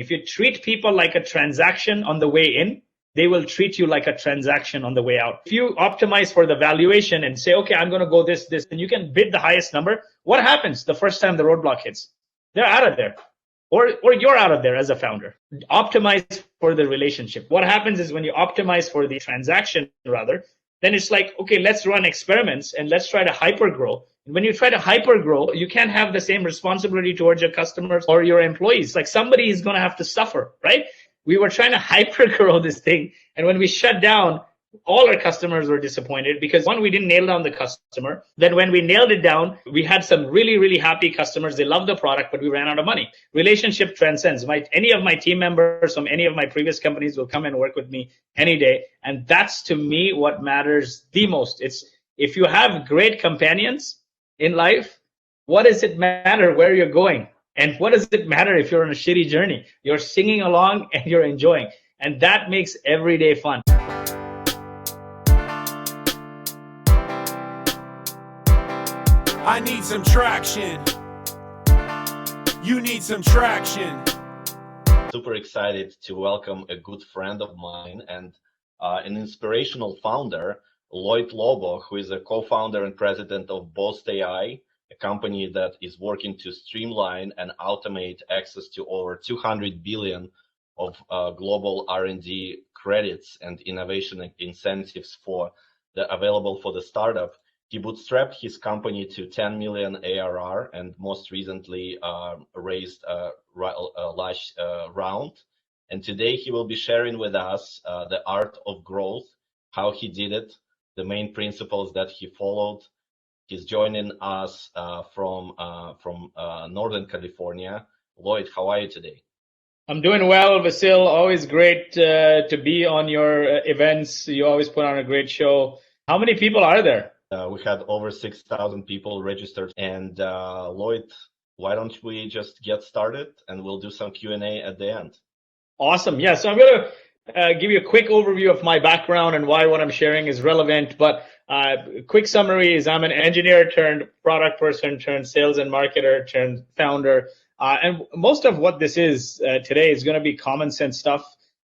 If you treat people like a transaction on the way in, they will treat you like a transaction on the way out. If you optimize for the valuation and say, okay, I'm going to go this, and you can bid the highest number, what happens the first time the roadblock hits? They're out of there. Or you're out of there as a founder. Optimize for the relationship. What happens is when you optimize for the transaction, rather, then it's like, okay, let's run experiments and let's try to hyper grow. And when you try to hyper grow, you can't have the same responsibility towards your customers or your employees. Like somebody is going to have to suffer, right? We were trying to hyper grow this thing. And when we shut down, all our customers were disappointed because one, we didn't nail down the customer. Then when we nailed it down, we had some really, really happy customers. They loved the product, but we ran out of money. Relationship transcends. Any of my team members from any of my previous companies will come and work with me any day. And that's to me what matters the most. It's if you have great companions in life, what does it matter where you're going? And what does it matter if you're on a shitty journey? You're singing along and you're enjoying. And that makes every day fun. I need some traction. You need some traction. Super excited to welcome a good friend of mine and an inspirational founder, Lloyed Lobo, who is a co-founder and president of Boast.ai, a company that is working to streamline and automate access to over 200 billion of global R&D credits and innovation incentives available for the startup. He bootstrapped his company to 10 million ARR and most recently raised a large round. And today he will be sharing with us the art of growth, how he did it, the main principles that he followed. He's joining us from Northern California. Lloyd, how are you today? I'm doing well, Vasil. Always great to be on your events. You always put on a great show. How many people are there? We had over 6,000 people registered. And Lloyd, why don't we just get started and we'll do some Q&A at the end. Awesome. Yeah, so I'm going to give you a quick overview of my background and why what I'm sharing is relevant. But quick summary is I'm an engineer turned product person turned sales and marketer turned founder. And most of what this is today is going to be common sense stuff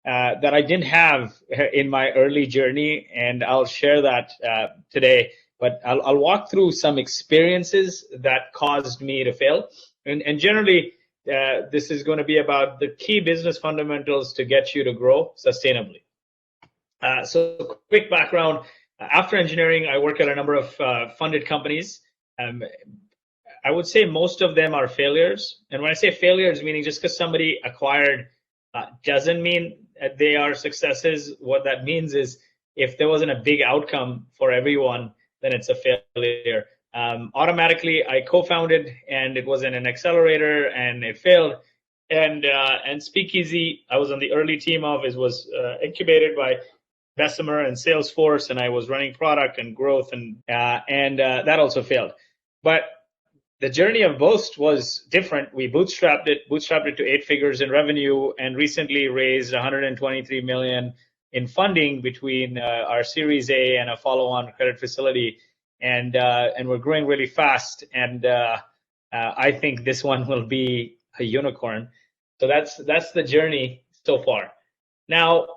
that I didn't have in my early journey. And I'll share that today. But I'll walk through some experiences that caused me to fail. And generally, this is going to be about the key business fundamentals to get you to grow sustainably. So quick background. After engineering, I work at a number of funded companies. I would say most of them are failures. And when I say failures, meaning just because somebody acquired doesn't mean that they are successes. What that means is if there wasn't a big outcome for everyone, then it's a failure. Automatically, I co-founded, and it was in an accelerator, and it failed. And Speakeasy, I was on the early team of. It was incubated by Bessemer and Salesforce, and I was running product and growth, and that also failed. But the journey of Boast was different. We bootstrapped it to 8 figures in revenue, and recently raised 123 million in funding between our Series A and a follow-on credit facility, and we're growing really fast. And I think this one will be a unicorn. So that's the journey so far. Now,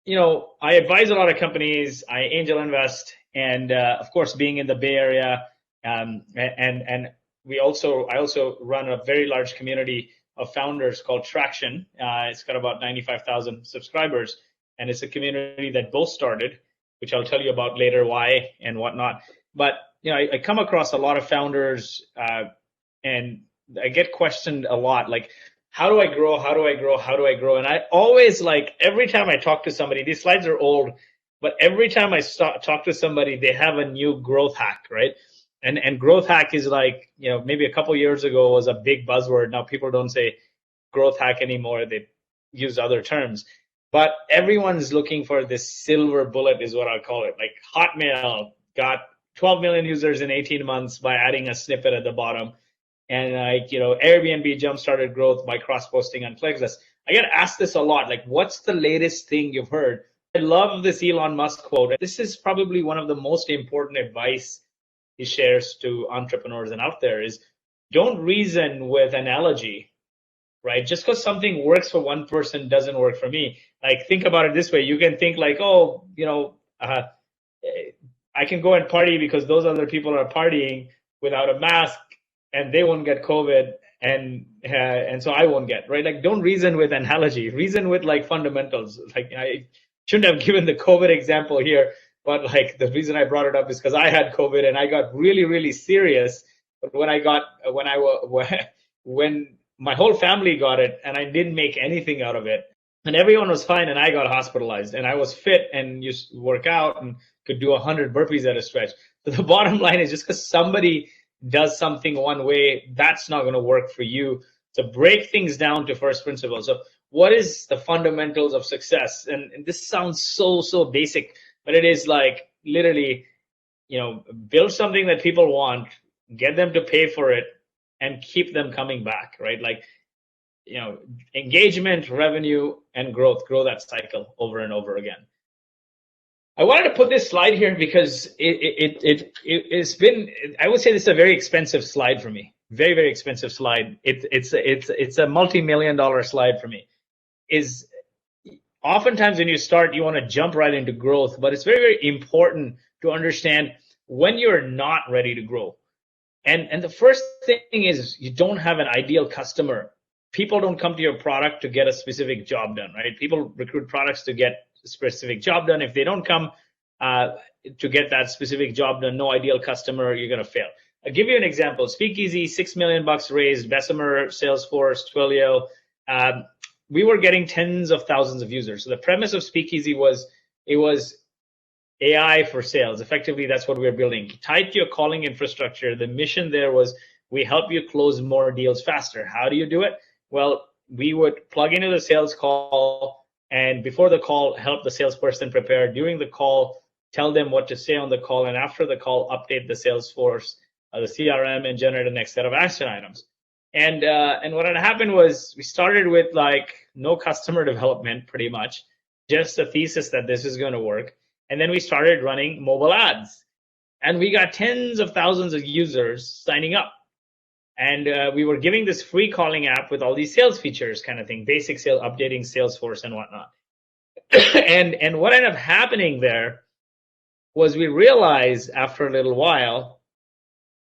I advise a lot of companies. I angel invest, and of course, being in the Bay Area, and I also run a very large community of founders called Traction. It's got about 95,000 subscribers. And it's a community that Boast started, which I'll tell you about later why and whatnot. But I come across a lot of founders, and I get questioned a lot, like, how do I grow? How do I grow? How do I grow? And I always every time I talk to somebody, these slides are old, but every time I talk to somebody, they have a new growth hack, right? And growth hack is maybe a couple years ago was a big buzzword. Now people don't say growth hack anymore. They use other terms. But everyone's looking for this silver bullet is what I'll call it. Like Hotmail got 12 million users in 18 months by adding a snippet at the bottom. And Airbnb jump-started growth by cross-posting on Craigslist. I get asked this a lot, like, what's the latest thing you've heard? I love this Elon Musk quote. This is probably one of the most important advice he shares to entrepreneurs and out there is don't reason with analogy, right? Just because something works for one person doesn't work for me. Like, think about it this way. You can think like, oh, I can go and party because those other people are partying without a mask and they won't get COVID, and so I won't get, right? Like, don't reason with analogy, reason with like fundamentals. Like, I shouldn't have given the COVID example here, but like the reason I brought it up is because I had COVID and I got really, really serious. But when my whole family got it and I didn't make anything out of it, and everyone was fine, and I got hospitalized, and I was fit and used to work out and could do 100 burpees at a stretch. So the bottom line is, just because somebody does something one way, that's not going to work for you. So break things down to first principles. So what is the fundamentals of success? And this sounds so basic, but it is like literally, build something that people want, get them to pay for it, and keep them coming back, right? Like, engagement, revenue, and growth. Grow that cycle over and over again. I wanted to put this slide here because it's been, I would say this is a very expensive slide for me. Very, very expensive slide. It's a multi-million-dollar slide for me. Is oftentimes when you start, you want to jump right into growth, but it's very, very important to understand when you're not ready to grow. And the first thing is, you don't have an ideal customer. People don't come to your product to get a specific job done, right? People recruit products to get a specific job done. If they don't come to get that specific job done, no ideal customer, you're going to fail. I'll give you an example. Speakeasy, $6 million raised, Bessemer, Salesforce, Twilio. We were getting tens of thousands of users. So the premise of Speakeasy was, it was AI for sales. Effectively, that's what we were building. Tied to your calling infrastructure, the mission there was, we help you close more deals faster. How do you do it? Well, we would plug into the sales call, and before the call, help the salesperson prepare. During the call, tell them what to say on the call, and after the call, update the Salesforce, the CRM, and generate the next set of action items. And what had happened was, we started with like no customer development, pretty much, just a thesis that this is going to work. And then we started running mobile ads, and we got tens of thousands of users signing up. And we were giving this free calling app with all these sales features, kind of thing, basic sales, updating Salesforce and whatnot. and what ended up happening there was, we realized after a little while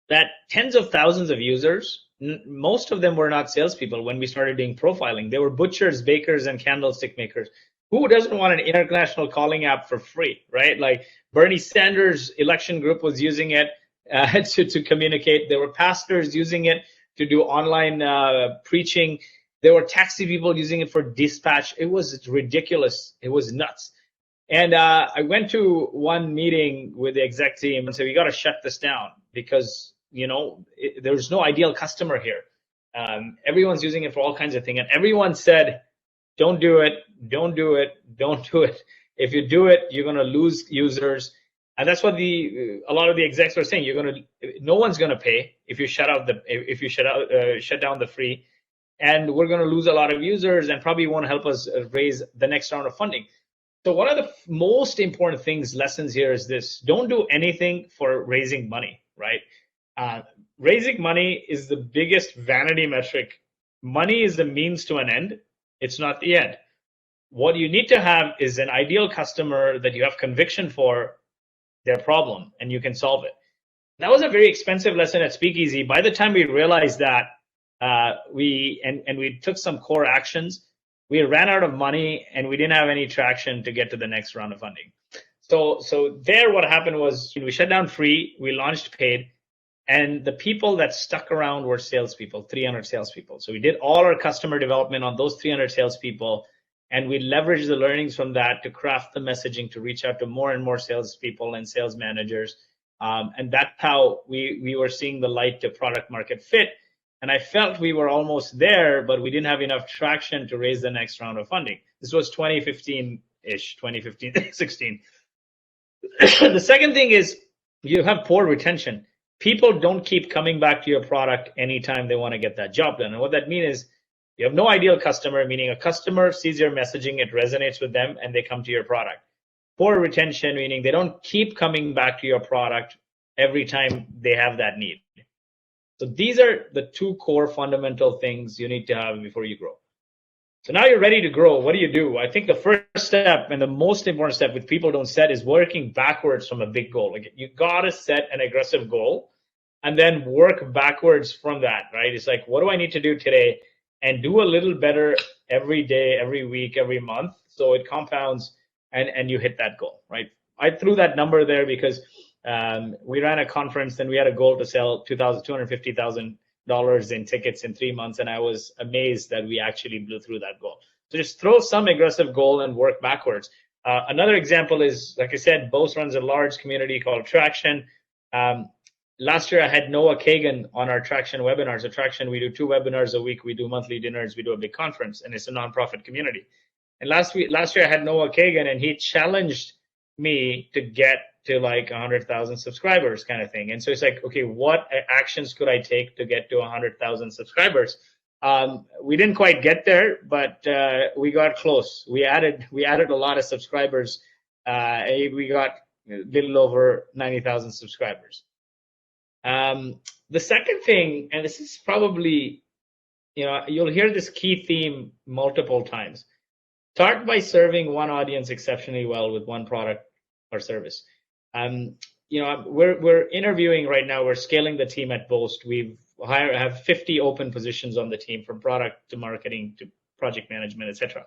that tens of thousands of users, most of them were not salespeople. When we started doing profiling, they were butchers, bakers, and candlestick makers. Who doesn't want an international calling app for free, right? Like, Bernie Sanders' election group was using it to communicate. There were pastors using it to do online preaching. There were taxi people using it for dispatch. It was ridiculous. It was nuts. And I went to one meeting with the exec team and said, we got to shut this down because, there's no ideal customer here. Everyone's using it for all kinds of things. And everyone said, don't do it, don't do it, don't do it. If you do it, you're going to lose users. And that's what a lot of the execs were saying. No one's going to pay if you shut down the free, and we're going to lose a lot of users and probably won't help us raise the next round of funding. So one of the most important lessons here is this: don't do anything for raising money, right? Raising money is the biggest vanity metric. Money is the means to an end. It's not the end. What you need to have is an ideal customer that you have conviction for their problem and you can solve it. That was a very expensive lesson at Speakeasy. By the time we realized that, we took some core actions, we ran out of money and we didn't have any traction to get to the next round of funding. So there, what happened was, we shut down free, we launched paid, and the people that stuck around were salespeople, 300 salespeople. So we did all our customer development on those 300 salespeople, and we leveraged the learnings from that to craft the messaging to reach out to more and more salespeople and sales managers. And that's how we were seeing the light to product market fit. And I felt we were almost there, but we didn't have enough traction to raise the next round of funding. This was 2015-ish, 2015, 16. The second thing is, you have poor retention. People don't keep coming back to your product anytime they want to get that job done. And what that means is, you have no ideal customer, meaning a customer sees your messaging, it resonates with them, and they come to your product. Poor retention, meaning they don't keep coming back to your product every time they have that need. So these are the two core fundamental things you need to have before you grow. So now you're ready to grow. What do? I think the first step and the most important step which people don't set is working backwards from a big goal. Like you gotta set an aggressive goal and then work backwards from that, right? It's like, what do I need to do today? And do a little better every day, every week, every month. So it compounds and you hit that goal, right? I threw that number there because we ran a conference and we had a goal to sell $250,000 in tickets in 3 months, and I was amazed that we actually blew through that goal. So just throw some aggressive goal and work backwards. Another example is, like I said, Boast runs a large community called Traction. Last year I had Noah Kagan on our Traction webinars. At Traction, we do 2 webinars a week. We do monthly dinners. We do a big conference, and it's a nonprofit community. And last year I had Noah Kagan, and he challenged me to get to like 100,000 subscribers kind of thing. And so it's like, okay, what actions could I take to get to 100,000 subscribers? We didn't quite get there, but we got close. We added a lot of subscribers. We got a little over 90,000 subscribers. The second thing, and this is probably, you'll hear this key theme multiple times. Start by serving one audience exceptionally well with one product or service. We're interviewing right now. We're scaling the team at Boast. Have 50 open positions on the team, from product to marketing to project management, etc.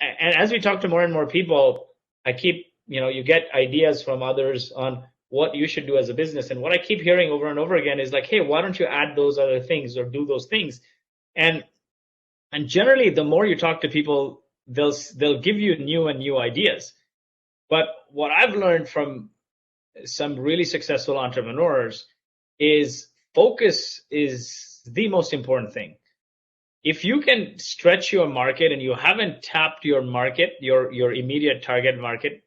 And as we talk to more and more people, I keep, you get ideas from others on what you should do as a business. And what I keep hearing over and over again is like, hey, why don't you add those other things or do those things? And generally, the more you talk to people, they'll give you new ideas. But what I've learned from some really successful entrepreneurs is focus is the most important thing. If you can stretch your market and you haven't tapped your market, your immediate target market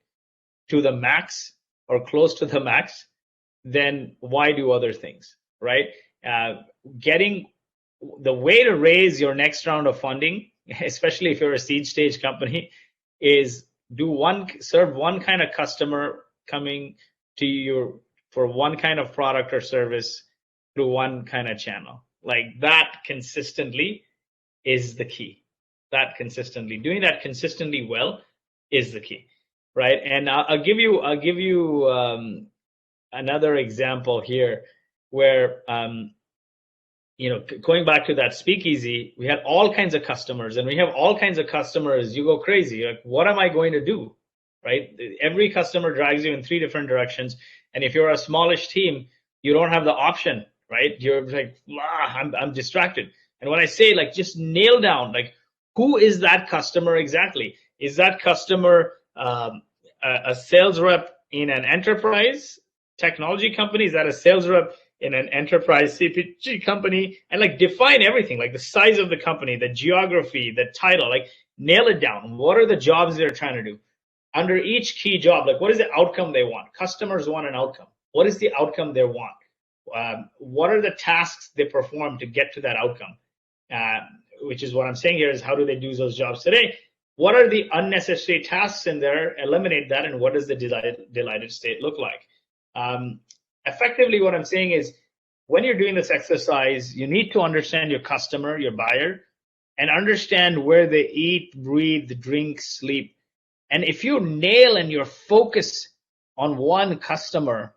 to the max or close to the max, then why do other things, right? Getting the way to raise your next round of funding, especially if you're a seed stage company, is serve one kind of customer coming to you for one kind of product or service through one kind of channel. Like that consistently is the key. Doing that consistently well is the key, right? And I'll give you another example here where going back to that speakeasy, we had all kinds of customers, and we have all kinds of customers. You go crazy. Like, what am I going to do? Right? Every customer drags you in 3 different directions. And if you're a smallish team, you don't have the option, right? You're like, I'm distracted. And when I say, like, just nail down, like, who is that customer exactly? Is that customer a sales rep in an enterprise technology company? Is that a sales rep in an enterprise CPG company? And like define everything, like the size of the company, the geography, the title, like nail it down. What are the jobs they're trying to do? Under each key job, like what is the outcome they want? Customers want an outcome. What is the outcome they want? What are the tasks they perform to get to that outcome? Which is what I'm saying here is, how do they do those jobs today? What are the unnecessary tasks in there? Eliminate that. And what does the delighted state look like? Effectively, what I'm saying is, when you're doing this exercise, you need to understand your customer, your buyer, and understand where they eat, breathe, drink, sleep. And if you nail and you're focused on one customer,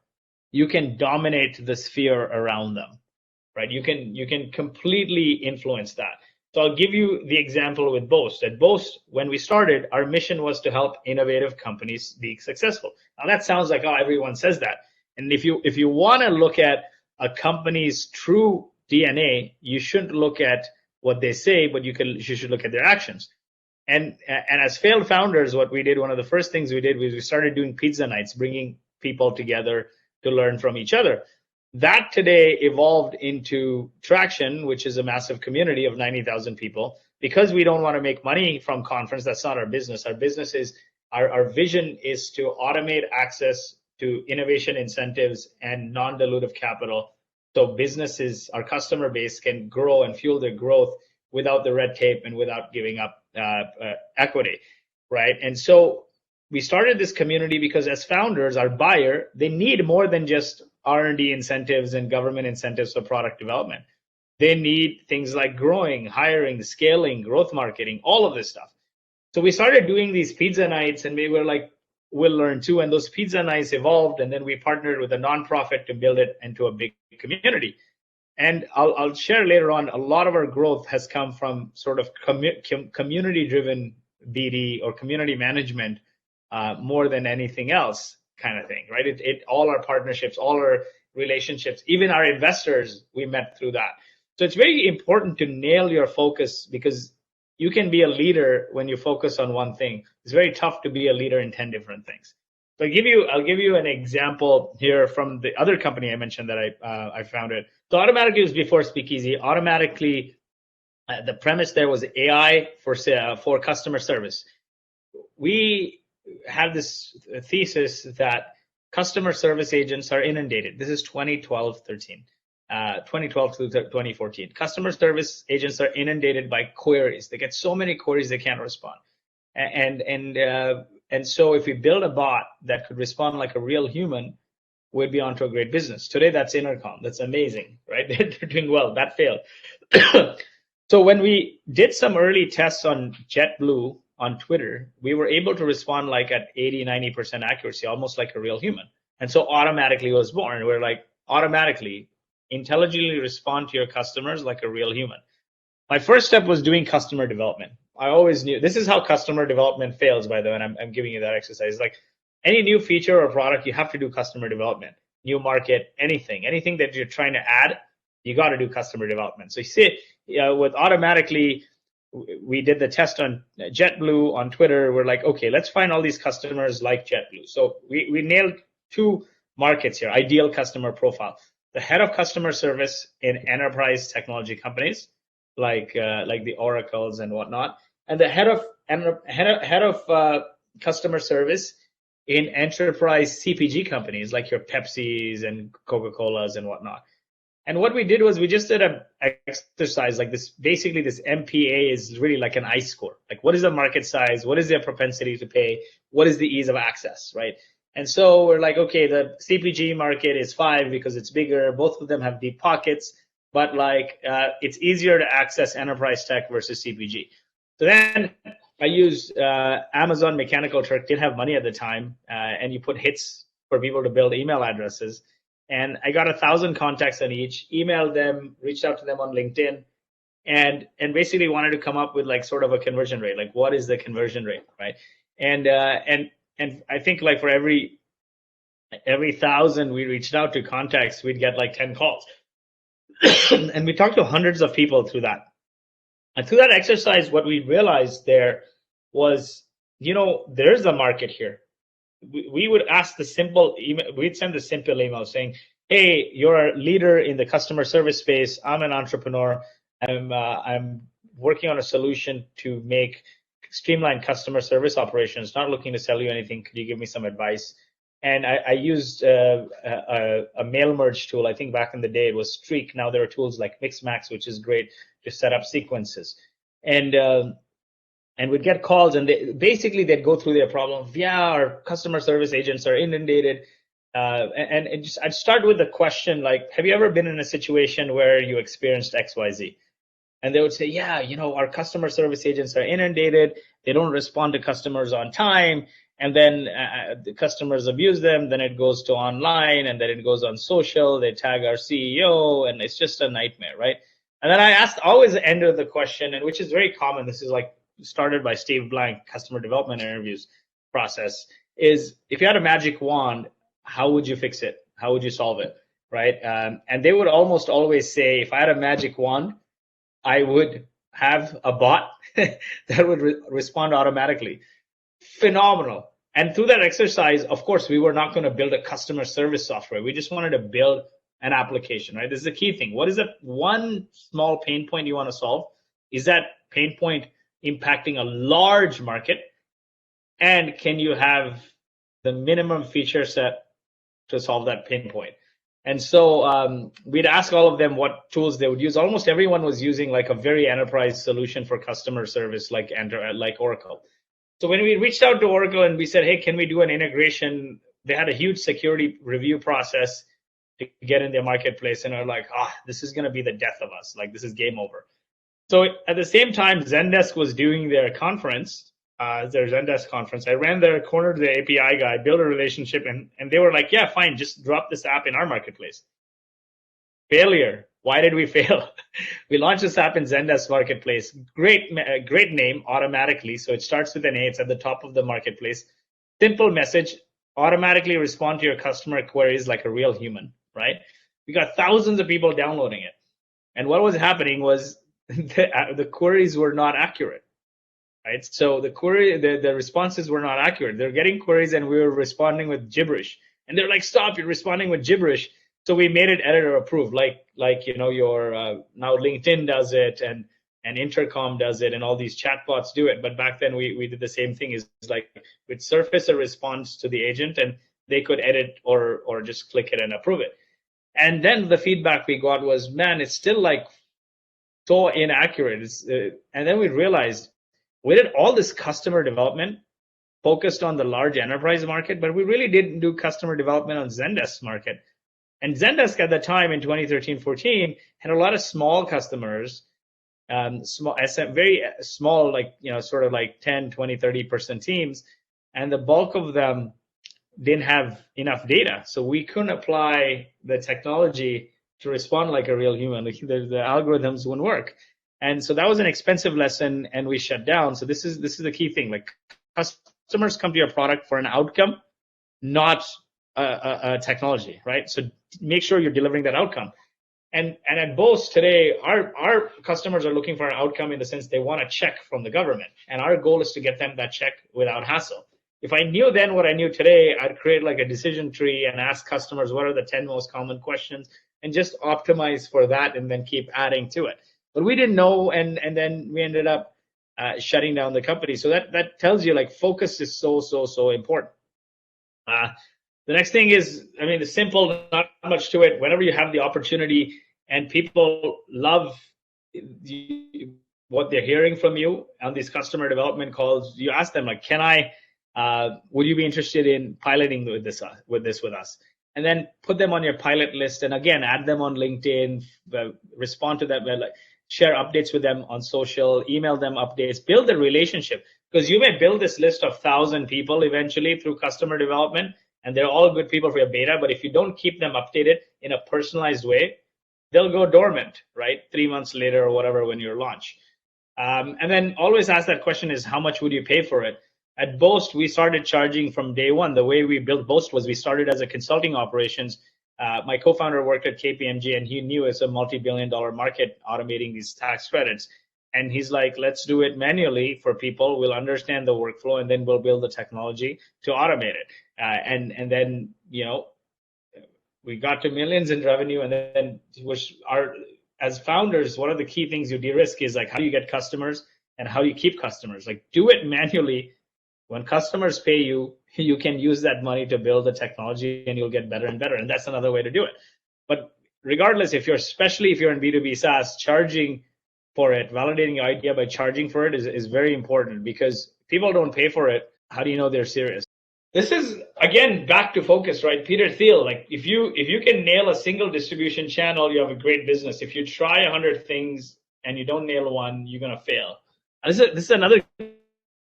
you can dominate the sphere around them, right? You can completely influence that. So I'll give you the example with Boast. At Boast, when we started, our mission was to help innovative companies be successful. Now that sounds like, oh, everyone says that. And if you want to look at a company's true DNA, you shouldn't look at what they say, but you should look at their actions. And as failed founders, what we did, one of the first things we did was we started doing pizza nights, bringing people together to learn from each other. That today evolved into Traction, which is a massive community of 90,000 people. Because we don't want to make money from conference, that's not our business. Our business is, our vision is to automate access to innovation incentives and non-dilutive capital, so businesses, our customer base, can grow and fuel their growth without the red tape and without giving up equity, right? And so we started this community because as founders, our buyer, they need more than just R&D incentives and government incentives for product development. They need things like growing, hiring, scaling, growth marketing, all of this stuff. So we started doing these pizza nights, and we were like, we'll learn too. And those pizza nights evolved, and then we partnered with a nonprofit to build it into a big community. And I'll share later on, a lot of our growth has come from sort of community-driven BD or community management more than anything else kind of thing, right? All our partnerships, all our relationships, even our investors, we met through that. So it's very important to nail your focus, because you can be a leader when you focus on one thing. It's very tough to be a leader in 10 different things. So I'll give you an example here from the other company I mentioned that I founded. So Automatically was before Speakeasy. Automatically, the premise there was AI for customer service. We had this thesis that customer service agents are inundated. This is 2012 to 2014. Customer service agents are inundated by queries. They get so many queries they can't respond. And so if we build a bot that could respond like a real human, we'd be onto a great business. Today, that's Intercom. That's amazing, right? They're doing well. That failed. So when we did some early tests on JetBlue on Twitter, we were able to respond like at 80, 90% accuracy, almost like a real human. And so Automatically was born. We're like, Automatically, intelligently respond to your customers like a real human. My first step was doing customer development. I always knew this is how customer development fails, by the way, and I'm giving you that exercise. Like any new feature or product, you have to do customer development, new market, anything that you're trying to add, you got to do customer development. So you see, with Automatically, we did the test on JetBlue on Twitter. We're like, okay, let's find all these customers like JetBlue. So we nailed 2 markets here, ideal customer profile. The head of customer service in enterprise technology companies like the Oracles and whatnot, and the head of customer service in enterprise CPG companies like your Pepsis and Coca-Colas and whatnot. And what we did was we just did an exercise like this. Basically, this MPA is really like an ICE score. Like, what is the market size? What is their propensity to pay? What is the ease of access, right? And so we're like, okay, the CPG market is 5 because it's bigger. Both of them have deep pockets, but like it's easier to access enterprise tech versus CPG. So then I used Amazon Mechanical Turk, didn't have money at the time, and you put hits for people to build email addresses. And I got 1,000 contacts on each, emailed them, reached out to them on LinkedIn, and basically wanted to come up with like sort of a conversion rate, like what is the conversion rate, right? And I think like for every 1,000 we reached out to contacts, we'd get like 10 calls. And we talked to hundreds of people through that. And through that exercise, what we realized there was, there's a market here. We would ask the simple email, we'd send the simple email saying, hey, you're a leader in the customer service space. I'm an entrepreneur. I'm working on a solution to make streamline customer service operations, not looking to sell you anything. Could you give me some advice? And I used a mail merge tool. I think back in the day it was Streak. Now there are tools like Mixmax, which is great to set up sequences. And we'd get calls, and they'd go through their problem. Yeah, our customer service agents are inundated. I'd start with a question like, have you ever been in a situation where you experienced XYZ? And they would say, yeah, our customer service agents are inundated. They don't respond to customers on time. And then the customers abuse them. Then it goes to online, and then it goes on social. They tag our CEO, and it's just a nightmare, right? And then I always end with the question, and which is very common. This is like started by Steve Blank, customer development interviews process, is if you had a magic wand, how would you fix it? How would you solve it, right? And they would almost always say, if I had a magic wand, I would have a bot that would respond automatically. Phenomenal. And through that exercise, of course, we were not going to build a customer service software. We just wanted to build an application, right? This is the key thing. What is the one small pain point you want to solve? Is that pain point impacting a large market? And can you have the minimum feature set to solve that pain point? And so we'd ask all of them what tools they would use. Almost everyone was using like a very enterprise solution for customer service, like Oracle. So when we reached out to Oracle and we said, hey, can we do an integration? They had a huge security review process. to get in their marketplace and are like, this is going to be the death of us. Like, this is game over. So at the same time, Zendesk was doing their conference, their Zendesk conference. I ran their corner to the API guy, built a relationship, and they were like, yeah, fine, just drop this app in our marketplace. Failure. Why did we fail? We launched this app in Zendesk marketplace. Great name automatically. So it starts with an A. It's at the top of the marketplace. Simple message. Automatically respond to your customer queries like a real human, right? We got thousands of people downloading it. And what was happening was the queries were not accurate, right? So the responses were not accurate. They're getting queries and we were responding with gibberish. And they're like, stop, you're responding with gibberish. So we made it editor approved, like your now LinkedIn does it and Intercom does it and all these chatbots do it. But back then we did the same thing. Is like we'd surface a response to the agent and they could edit or just click it and approve it. And then the feedback we got was, man, it's still like so inaccurate. And then we realized we did all this customer development focused on the large enterprise market, but we really didn't do customer development on Zendesk market. And Zendesk at the time in 2013-14 had a lot of small customers, very small, like, sort of like 10, 20, 30-person teams. And the bulk of them didn't have enough data. So we couldn't apply the technology to respond like a real human. The algorithms wouldn't work. And so that was an expensive lesson and we shut down. So this is the key thing. Like, customers come to your product for an outcome, not a technology, right? So make sure you're delivering that outcome. And at Boast today, our customers are looking for an outcome in the sense they want a check from the government. And our goal is to get them that check without hassle. If I knew then what I knew today, I'd create like a decision tree and ask customers what are the 10 most common questions and just optimize for that and then keep adding to it. But we didn't know, and then we ended up shutting down the company. So that tells you, like, focus is so important. The next thing is, the simple, not much to it. Whenever you have the opportunity and people love what they're hearing from you on these customer development calls, you ask them, like, would you be interested in piloting with this with us? And then put them on your pilot list. And again, add them on LinkedIn, respond to them, share updates with them on social, email them updates, build a relationship. Because you may build this list of 1,000 people eventually through customer development, and they're all good people for your beta, but if you don't keep them updated in a personalized way, they'll go dormant, right? 3 months later or whatever when you launch. And then always ask that question is, how much would you pay for it? At Boast, we started charging from day one. The way we built Boast was we started as a consulting operations. My co-founder worked at KPMG, and he knew it's a multi-billion-dollar market automating these tax credits. And he's like, let's do it manually for people. We'll understand the workflow, and then we'll build the technology to automate it. And then, we got to millions in revenue. And then, as founders, one of the key things you de-risk is, like, how do you get customers and how do you keep customers? Like, do it manually. When customers pay you, you can use that money to build the technology and you'll get better and better. And that's another way to do it. But regardless, especially if you're in B2B SaaS, charging for it, validating your idea by charging for it is very important, because people don't pay for it. How do you know they're serious? This is, again, back to focus, right? Peter Thiel, like, if you can nail a single distribution channel, you have a great business. If you try 100 things and you don't nail one, you're going to fail. This is another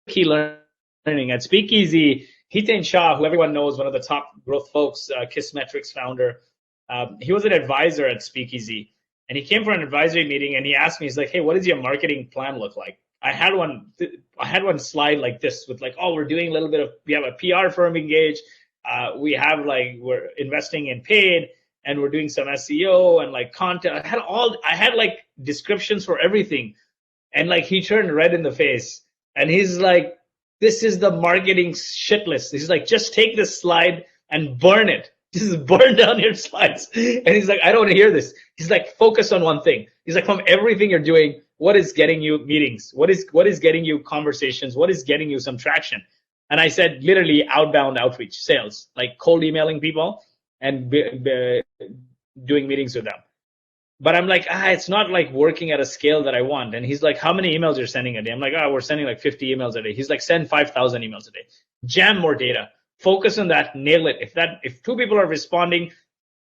key learning. At Speakeasy, Hiten Shah, who everyone knows, one of the top growth folks, Kissmetrics founder, he was an advisor at Speakeasy. And he came for an advisory meeting and he asked me, he's like, hey, what does your marketing plan look like? I had one slide like this with, like, we have a PR firm engaged. We're investing in paid, and we're doing some SEO and, like, content. I had like descriptions for everything. And, like, he turned red in the face and he's like, this is the marketing shit list. He's like, just take this slide and burn it. Just burn down your slides. And he's like, I don't want to hear this. He's like, focus on one thing. He's like, from everything you're doing, what is getting you meetings? What is getting you conversations? What is getting you some traction? And I said, literally outbound outreach, sales, like cold emailing people and doing meetings with them. But I'm like, it's not like working at a scale that I want. And he's like, how many emails you're sending a day? I'm like, we're sending like 50 emails a day. He's like, send 5,000 emails a day. Jam more data. Focus on that, nail it. If 2 people are responding,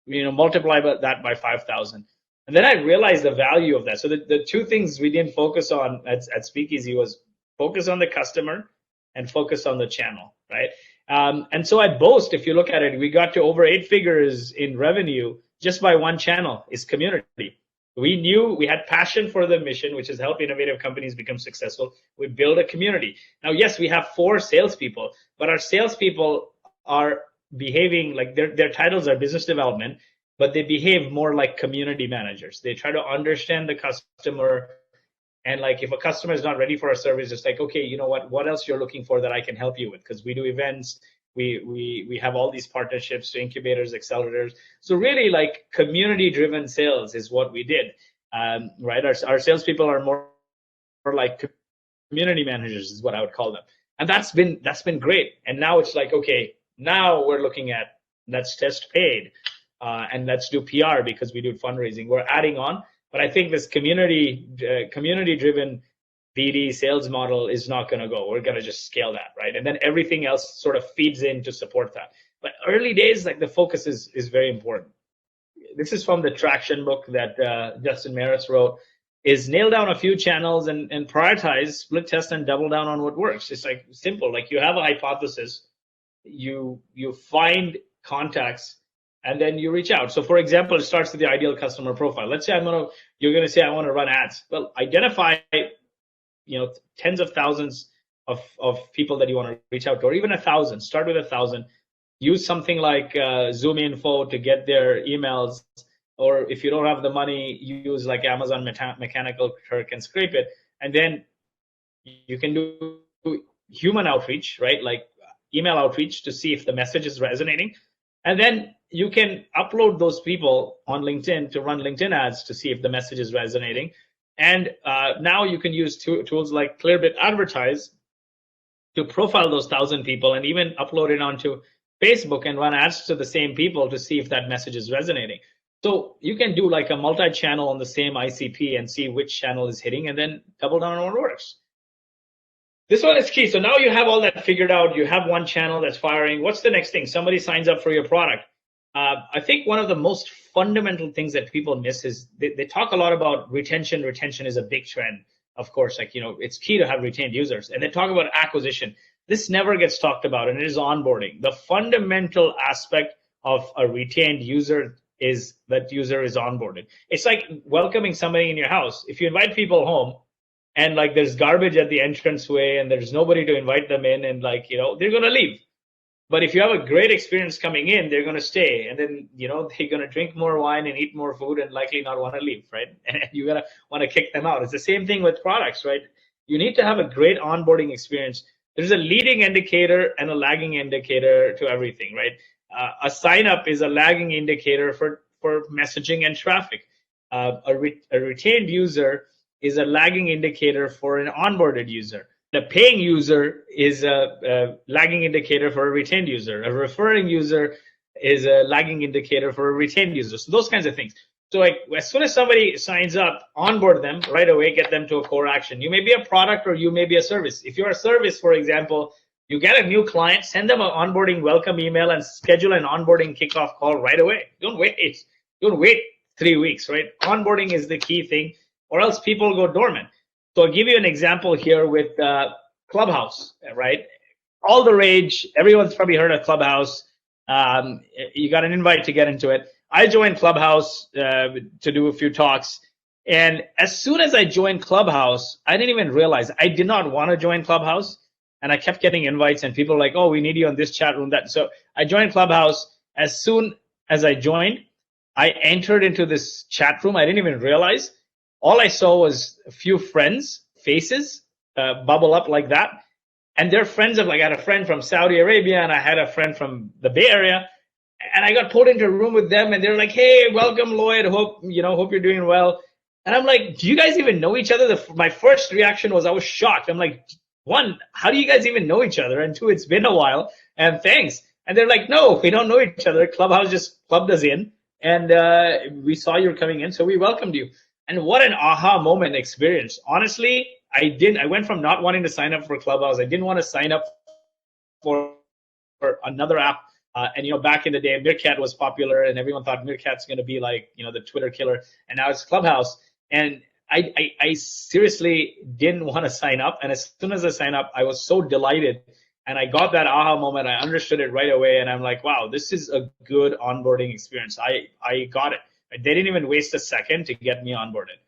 multiply that by 5,000. And then I realized the value of that. So the two things we didn't focus on at Speakeasy was focus on the customer and focus on the channel, right? And so at Boast, if you look at it, we got to over 8 figures in revenue just by one channel, is community. We knew we had passion for the mission, which is help innovative companies become successful. We build a community. Now, yes, we have 4 salespeople, but our salespeople are behaving like their titles are business development, but they behave more like community managers. They try to understand the customer. And like if a customer is not ready for a service, it's like, okay, you know what else you're looking for that I can help you with? Because we do events, we have all these partnerships to incubators, accelerators. So really like community-driven sales is what we did, right? Our salespeople are more like community managers is what I would call them. And that's been great. And now it's like, okay, now we're looking at let's test paid and let's do PR because we do fundraising. We're adding on. But I think this community-driven BD sales model is not going to go. We're going to just scale that, right? And then everything else sort of feeds in to support that. But early days, like the focus is very important. This is from the Traction book that Justin Maris wrote, is nail down a few channels and prioritize, split test, and double down on what works. It's like simple. Like you have a hypothesis, you find contacts, and then you reach out. So for example, it starts with the ideal customer profile. Let's say you're going to say, I want to run ads. Well, identify, tens of thousands of people that you want to reach out to, or even 1,000. Start with 1,000. Use something like Zoom Info to get their emails. Or if you don't have the money, use like Amazon Mechanical Turk and scrape it. And then you can do human outreach, right? Like email outreach to see if the message is resonating. And then you can upload those people on LinkedIn to run LinkedIn ads to see if the message is resonating. And now you can use tools like Clearbit Advertise to profile those 1,000 people and even upload it onto Facebook and run ads to the same people to see if that message is resonating. So you can do like a multi-channel on the same ICP and see which channel is hitting and then double down on what works. This one is key. So now you have all that figured out. You have one channel that's firing. What's the next thing? Somebody signs up for your product. I think one of the most fundamental things that people miss is they talk a lot about retention. Retention is a big trend, of course. Like, it's key to have retained users. And they talk about acquisition. This never gets talked about, and it is onboarding. The fundamental aspect of a retained user is that user is onboarded. It's like welcoming somebody in your house. If you invite people home, and like there's garbage at the entranceway and there's nobody to invite them in, and like, they're going to leave. But if you have a great experience coming in, they're going to stay. And then, they're going to drink more wine and eat more food and likely not want to leave, right? And you're going to want to kick them out. It's the same thing with products, right? You need to have a great onboarding experience. There's a leading indicator and a lagging indicator to everything, right? A sign up is a lagging indicator for messaging and traffic. A retained user is a lagging indicator for an onboarded user. The paying user is a lagging indicator for a retained user. A referring user is a lagging indicator for a retained user. So those kinds of things. So like as soon as somebody signs up, onboard them right away, get them to a core action. You may be a product or you may be a service. If you're a service, for example, you get a new client, send them an onboarding welcome email and schedule an onboarding kickoff call right away. Don't wait 3 weeks, right? Onboarding is the key thing, or else people go dormant. So I'll give you an example here with Clubhouse, right? All the rage. Everyone's probably heard of Clubhouse. You got an invite to get into it. I joined Clubhouse to do a few talks. And as soon as I joined Clubhouse, I didn't even realize I did not want to join Clubhouse. And I kept getting invites and people were like, oh, we need you on this chat room. So I joined Clubhouse. As soon as I joined, I entered into this chat room. I didn't even realize. All I saw was a few friends' faces bubble up like that. And they're friends of, like, I had a friend from Saudi Arabia and I had a friend from the Bay Area. And I got pulled into a room with them and they're like, hey, welcome, Lloyd. Hope you're doing well. And I'm like, do you guys even know each other? My first reaction was I was shocked. I'm like, one, how do you guys even know each other? And two, it's been a while. And thanks. And they're like, no, we don't know each other. Clubhouse just clubbed us in. And we saw you coming in, so we welcomed you. And what an aha moment experience. Honestly, I went from not wanting to sign up for Clubhouse. I didn't want to sign up for another app And back in the day, Meerkat was popular, and everyone thought Meerkat's going to be like the Twitter killer. And now it's Clubhouse. And I seriously didn't want to sign up. And as soon as I signed up, I was so delighted. And I got that aha moment. I understood it right away. And I'm like, wow, this is a good onboarding experience. I got it. They didn't even waste a second to get me onboarded.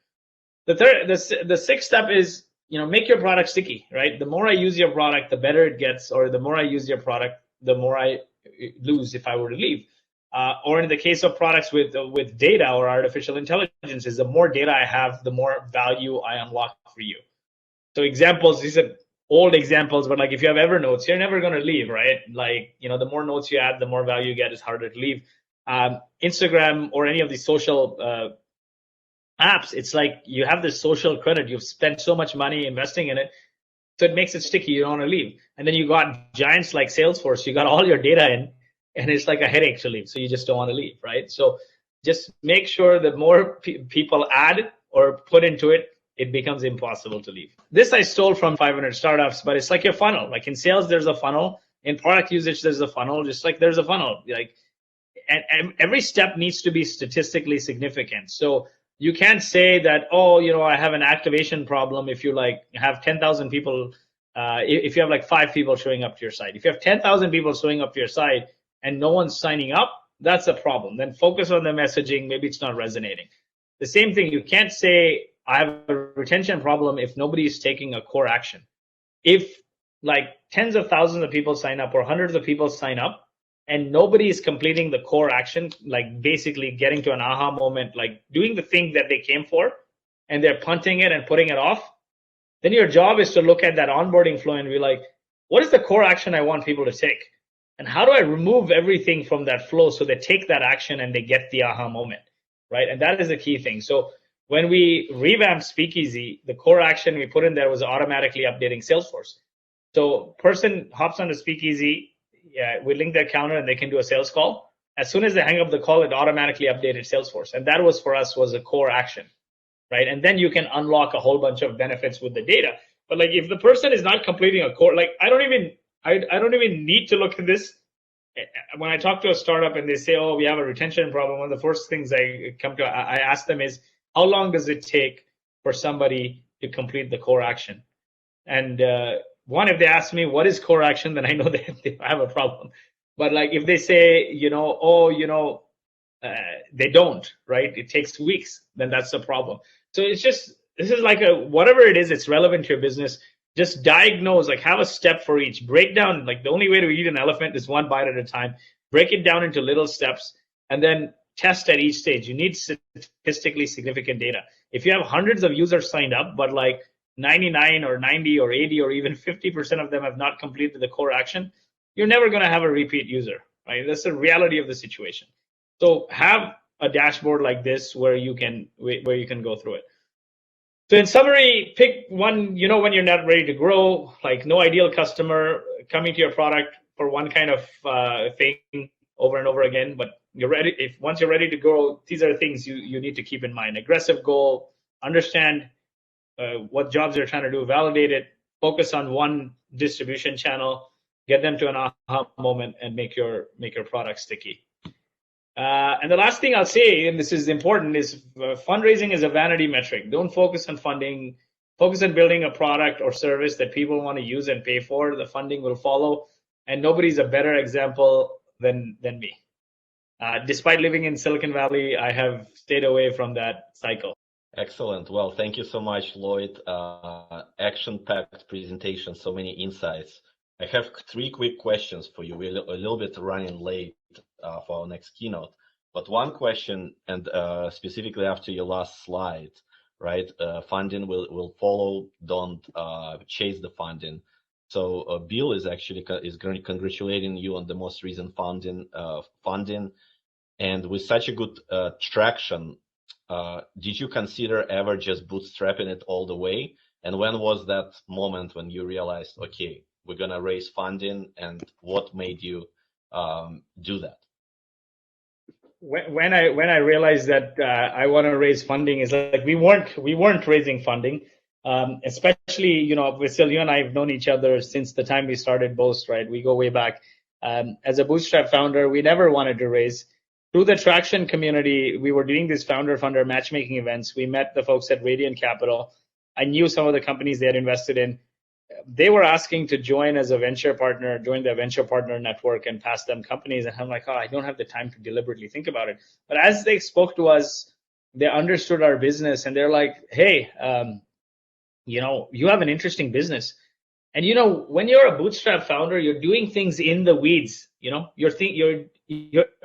The sixth step is, make your product sticky, right? The more I use your product, the better it gets, or the more I use your product, the more I lose if I were to leave. Or in the case of products with data or artificial intelligence, is the more data I have, the more value I unlock for you. So examples, these are old examples, but like if you have Evernote, you're never going to leave, right? Like, the more notes you add, the more value you get. It's harder to leave. Instagram or any of these social apps, it's like you have this social credit. You've spent so much money investing in it, so it makes it sticky. You don't want to leave. And then you got giants like Salesforce. You got all your data in, and it's like a headache to leave. So you just don't want to leave, right? So just make sure that more people add or put into it, it becomes impossible to leave. This I stole from 500 Startups, but it's like your funnel. Like in sales, there's a funnel. In product usage, there's a funnel. Just like there's a funnel. Like, and every step needs to be statistically significant. So you can't say that, I have an activation problem if you have 10,000 people, if you have like 5 people showing up to your site. If you have 10,000 people showing up to your site and no one's signing up, that's a problem. Then focus on the messaging. Maybe it's not resonating. The same thing, you can't say I have a retention problem if nobody is taking a core action. If like tens of thousands of people sign up or hundreds of people sign up and nobody is completing the core action, like basically getting to an aha moment, like doing the thing that they came for, and they're punting it and putting it off, then your job is to look at that onboarding flow and be like, what is the core action I want people to take? And how do I remove everything from that flow so they take that action and they get the aha moment, right? And that is the key thing. So when we revamped Speakeasy, the core action we put in there was automatically updating Salesforce. So person hops onto Speakeasy, we link their counter and they can do a sales call. As soon as they hang up the call, it automatically updated Salesforce. And that was for us was a core action, right? And then you can unlock a whole bunch of benefits with the data. But like if the person is not completing a core, like I don't even need to look at this. When I talk to a startup and they say, oh, we have a retention problem, one of the first things I ask them is, how long does it take for somebody to complete the core action? And if they ask me what is core action, then I know they have a problem. But like if they say, they don't, right? It takes weeks, then that's the problem. So this is like whatever it is, it's relevant to your business. Just diagnose, like have a step for each. Break down, like the only way to eat an elephant is one bite at a time. Break it down into little steps and then test at each stage. You need statistically significant data. If you have hundreds of users signed up, but like 99 or 90 or 80 or even 50% of them have not completed the core action, you're never going to have a repeat user, right? That's the reality of the situation. So have a dashboard like this where you can go through it. So in summary, pick one, when you're not ready to grow, like no ideal customer coming to your product for one kind of thing over and over again, but you're ready. Once you're ready to grow, these are things you need to keep in mind. Aggressive goal, understand what jobs you're trying to do, validate it, focus on one distribution channel, get them to an aha moment, and make your product sticky. And the last thing I'll say, and this is important, is fundraising is a vanity metric. Don't focus on funding. Focus on building a product or service that people want to use and pay for. The funding will follow, and nobody's a better example than me. Despite living in Silicon Valley, I have stayed away from that cycle. Excellent. Well, thank you so much, Lloyd. Action-packed presentation, so many insights. I have 3 quick questions for you. We're a little bit running late for our next keynote, but one question, and specifically after your last slide, right? Funding will follow. Don't chase the funding. So Bill is congratulating you on the most recent funding, and with such a good traction. Did you consider ever just bootstrapping it all the way? And when was that moment when you realized, okay, we're gonna raise funding, and what made you do that? When I realized that I want to raise funding is like we weren't raising funding, especially Vasil, you and I have known each other since the time we started Boast, right? We go way back. As a bootstrap founder, we never wanted to raise. Through the Traction community, we were doing these founder-funder matchmaking events. We met the folks at Radiant Capital. I knew some of the companies they had invested in. They were asking to join as a venture partner, join the venture partner network and pass them companies. And I'm like, oh, I don't have the time to deliberately think about it. But as they spoke to us, they understood our business and they're like, hey, you have an interesting business. And when you're a bootstrap founder, you're doing things in the weeds. You're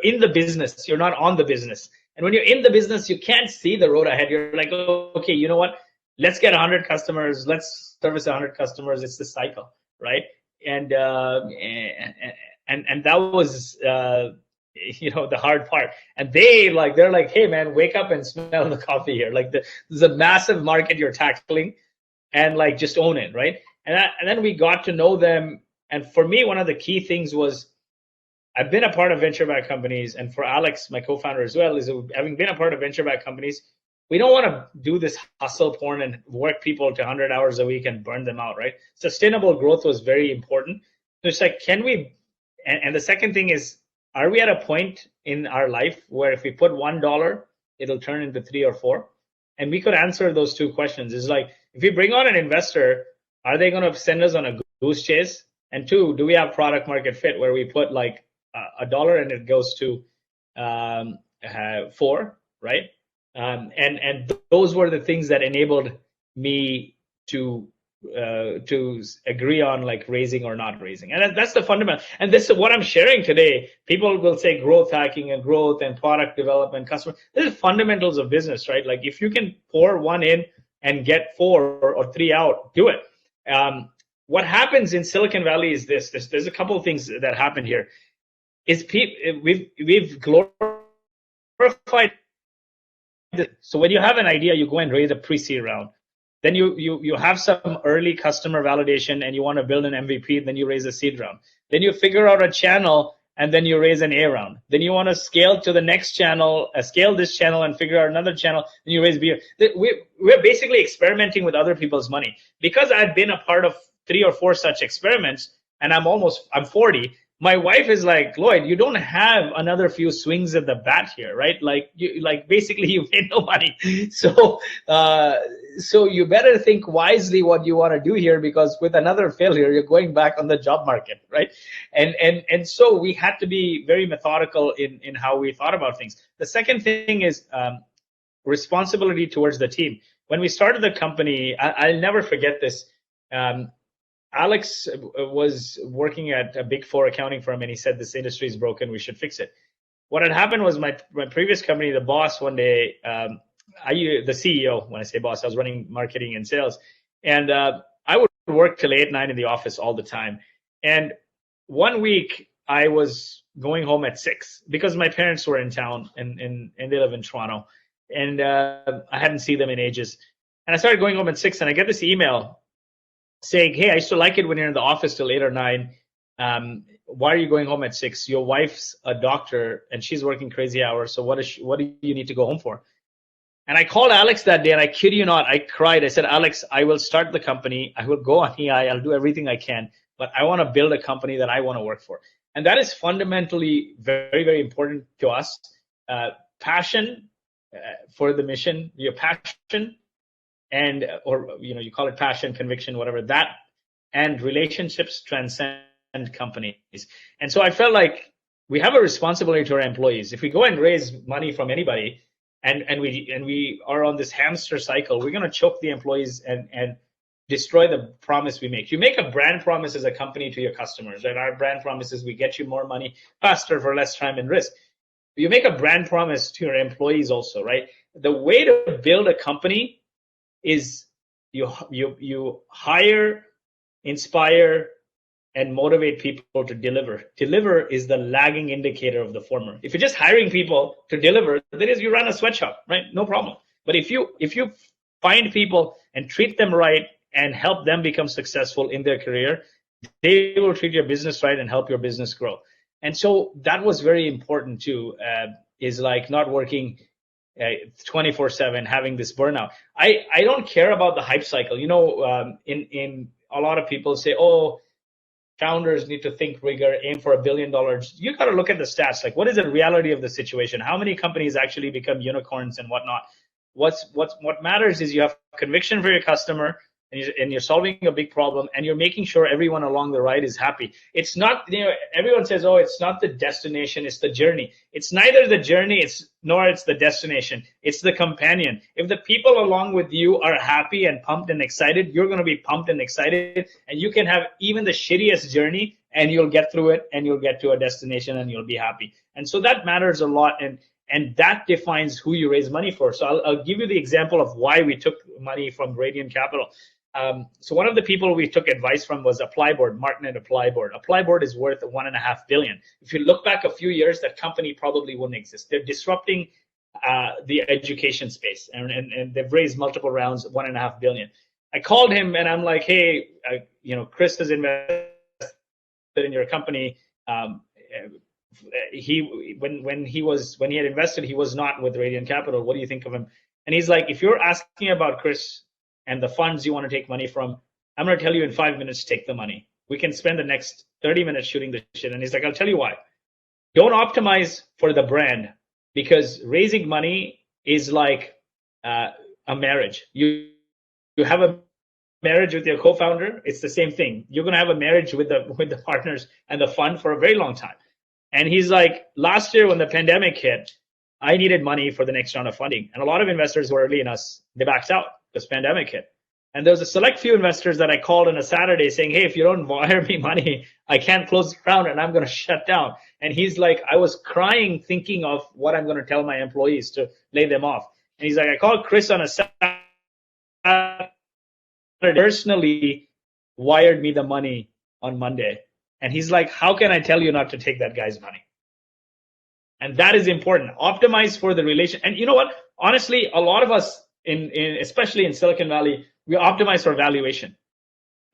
in the business. You're not on the business. And when you're in the business, you can't see the road ahead. You're like, oh, okay, you know what? Let's get 100 customers. Let's service 100 customers. It's the cycle, right? And that was the hard part. And they're like, hey man, wake up and smell the coffee here. Like there's a massive market you're tackling, and like just own it, right? And then we got to know them. And for me, one of the key things was I've been a part of venture-backed companies, and for Alex, my co-founder as well, is having been a part of venture-backed companies, we don't want to do this hustle porn and work people to 100 hours a week and burn them out, right? Sustainable growth was very important. So it's like, can we, and the second thing is, are we at a point in our life where if we put $1, it'll turn into 3 or 4? And we could answer those two questions. It's like, if we bring on an investor, are they going to send us on a goose chase? And two, do we have product market fit where we put like $1 and it goes to 4, right? And those were the things that enabled me to agree on like raising or not raising. And that's the fundamental. And this is what I'm sharing today. People will say growth hacking and growth and product development, customer. This is fundamentals of business, right? Like if you can pour 1 in and get 4 or 3 out, do it. What happens in Silicon Valley is this. There's a couple of things that happen here. We've glorified. So when you have an idea, you go and raise a pre-seed round. Then you have some early customer validation and you want to build an MVP, then you raise a seed round. Then you figure out a channel and then you raise an A round. Then you want to scale to the next channel, scale this channel and figure out another channel, then you raise B. We're basically experimenting with other people's money. Because I've been a part of 3 or 4 such experiments, and I'm 40, my wife is like, Lloyd, you don't have another few swings at the bat here, right? Basically you made no money. So you better think wisely what you want to do here, because with another failure, you're going back on the job market, right? And so we had to be very methodical in how we thought about things. The second thing is responsibility towards the team. When we started the company, I'll never forget this. Alex was working at a Big 4 accounting firm, and he said, this industry is broken, we should fix it. What had happened was my previous company, the boss one day, the CEO, when I say boss, I was running marketing and sales, and I would work till 8, 9 in the office all the time. And one week I was going home at 6 because my parents were in town and they live in Toronto, and I hadn't seen them in ages. And I started going home at 6, and I get this email saying, hey, I used to like it when you're in the office till 8 or 9. Why are you going home at 6? Your wife's a doctor and she's working crazy hours. So what do you need to go home for? And I called Alex that day, and I kid you not, I cried. I said, Alex, I will start the company. I will go on EI. I'll do everything I can, but I want to build a company that I want to work for. And that is fundamentally very, very important to us. Passion for the mission, your passion, and you call it passion, conviction, whatever that, and relationships transcend companies. And so I felt like we have a responsibility to our employees. If we go and raise money from anybody and we are on this hamster cycle, we're going to choke the employees and destroy the promise we make. You make a brand promise as a company to your customers, right? Our brand promise is we get you more money faster for less time and risk. You make a brand promise to your employees also, right? The way to build a company is you hire, inspire, and motivate people to deliver. Deliver is the lagging indicator of the former. If you're just hiring people to deliver, that is, you run a sweatshop, right? No problem. But if you find people and treat them right and help them become successful in their career, they will treat your business right and help your business grow. And so that was very important too, is like not working 24/7, having this burnout. I don't care about the hype cycle. In a lot of people say, oh, founders need to think bigger, aim for $1 billion. You got to look at the stats. Like, what is the reality of the situation? How many companies actually become unicorns and whatnot? What matters is you have conviction for your customer, and you're solving a big problem, and you're making sure everyone along the ride is happy. It's not, everyone says, oh, it's not the destination, it's the journey. It's neither the journey, nor it's the destination. It's the companion. If the people along with you are happy and pumped and excited, you're going to be pumped and excited, and you can have even the shittiest journey, and you'll get through it, and you'll get to a destination, and you'll be happy. And so that matters a lot, and that defines who you raise money for. So I'll give you the example of why we took money from Radiant Capital. So one of the people we took advice from was Martin at Applyboard. Applyboard is worth $1.5 billion. If you look back a few years, that company probably wouldn't exist. They're disrupting the education space, and they've raised multiple rounds, $1.5 billion. I called him and I'm like, hey, Chris has invested in your company. When he had invested, he was not with Radiant Capital. What do you think of him? And he's like, if you're asking about Chris and the funds you want to take money from, I'm going to tell you in 5 minutes, take the money. We can spend the next 30 minutes shooting the shit. And he's like, I'll tell you why. Don't optimize for the brand, because raising money is like a marriage. You have a marriage with your co-founder. It's the same thing. You're going to have a marriage with the partners and the fund for a very long time. And he's like, last year when the pandemic hit, I needed money for the next round of funding. And a lot of investors were early in us, they backed out because pandemic hit. And there was a select few investors that I called on a Saturday saying, hey, if you don't wire me money, I can't close the round and I'm going to shut down. And he's like, I was crying thinking of what I'm going to tell my employees to lay them off. And he's like, I called Chris on a Saturday, personally wired me the money on Monday. And he's like, how can I tell you not to take that guy's money? And that is important. Optimize for the relation. And you know what? Honestly, a lot of us, especially in Silicon Valley, we optimize for valuation.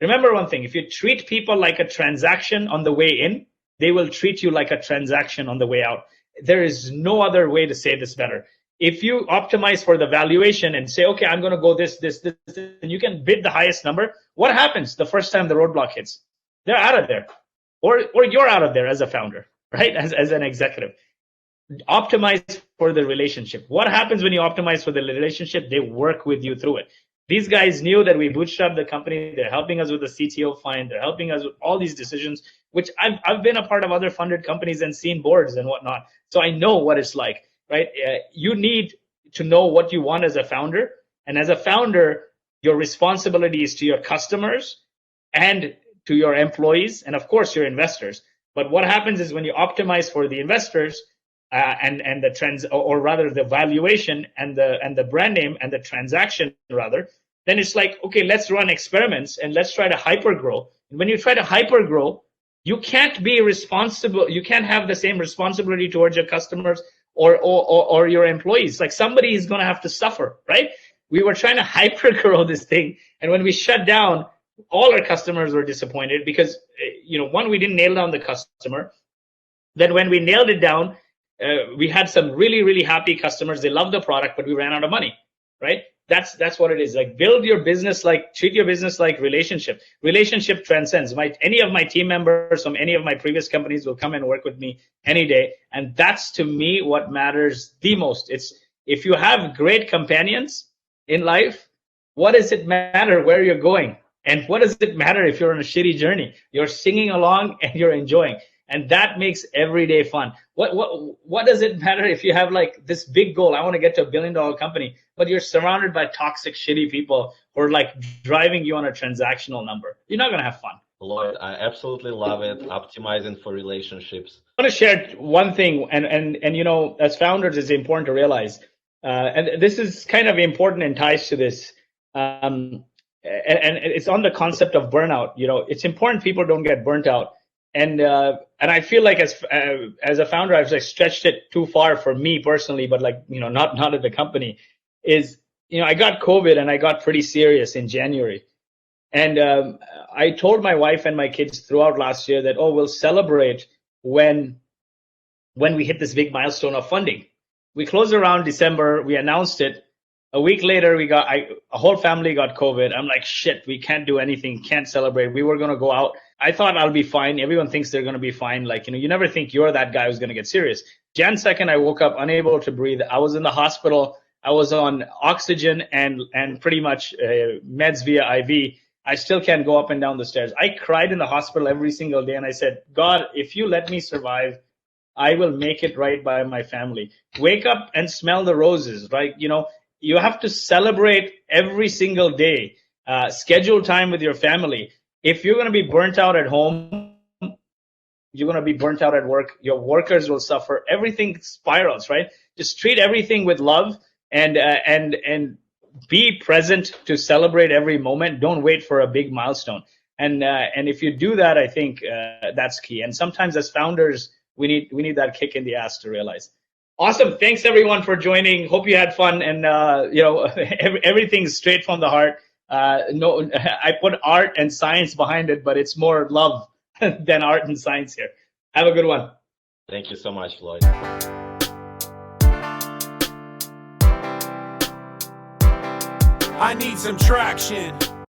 Remember one thing, if you treat people like a transaction on the way in, they will treat you like a transaction on the way out. There is no other way to say this better. If you optimize for the valuation and say, okay, I'm going to go this, and you can bid the highest number, what happens the first time the roadblock hits? They're out of there. Or you're out of there as a founder, right? As an executive. Optimize for the relationship. What happens when you optimize for the relationship? They work with you through it. These guys knew that we bootstrapped the company. They're helping us with the CTO find. They're helping us with all these decisions, which I've been a part of other funded companies and seen boards and whatnot. So I know what it's like, right? You need to know what you want as a founder. And as a founder, your responsibility is to your customers and to your employees, and of course your investors. But what happens is when you optimize for the investors and the trends, or rather the valuation and the brand name and the transaction rather, then it's like, okay, let's run experiments and let's try to hyper grow. And when you try to hyper grow, you can't be responsible. You can't have the same responsibility towards your customers or your employees. Like somebody is going to have to suffer, right? We were trying to hyper grow this thing, and when we shut down, all our customers were disappointed because, one, we didn't nail down the customer. Then when we nailed it down, we had some really, really happy customers. They loved the product, but we ran out of money, right? That's what it is. Like, build your business treat your business like relationship. Relationship transcends. Any of my team members from any of my previous companies will come and work with me any day. And that's, to me, what matters the most. It's, if you have great companions in life, what does it matter where you're going? And what does it matter if you're on a shitty journey? You're singing along and you're enjoying. And that makes every day fun. What does it matter if you have like this big goal? I want to get to $1 billion company, but you're surrounded by toxic, shitty people who are like driving you on a transactional number. You're not going to have fun. Lloyd, I absolutely love it. Optimizing for relationships. I want to share one thing, and as founders, it's important to realize, and this is kind of important and ties to this. And it's on the concept of burnout. It's important people don't get burnt out. And I feel like as a founder, I've like stretched it too far for me personally, but not at the company. I got COVID and I got pretty serious in January, and I told my wife and my kids throughout last year that we'll celebrate when we hit this big milestone of funding. We closed around December. We announced it. A week later, a whole family got COVID. I'm like, shit, we can't do anything, can't celebrate. We were going to go out. I thought I'll be fine. Everyone thinks they're going to be fine. Like, you never think you're that guy who's going to get serious. Jan 2nd, I woke up unable to breathe. I was in the hospital. I was on oxygen and pretty much meds via IV. I still can't go up and down the stairs. I cried in the hospital every single day, and I said, God, if you let me survive, I will make it right by my family. Wake up and smell the roses, right? You have to celebrate every single day. Schedule time with your family. If you're going to be burnt out at home, you're going to be burnt out at work. Your workers will suffer. Everything spirals, right? Just treat everything with love and be present to celebrate every moment. Don't wait for a big milestone. And if you do that, I think that's key. And sometimes as founders, we need that kick in the ass to realize. Awesome. Thanks everyone for joining. Hope you had fun. And everything's straight from the heart. No, I put art and science behind it, but it's more love than art and science here. Have a good one. Thank you so much, Lloyd. I need some traction.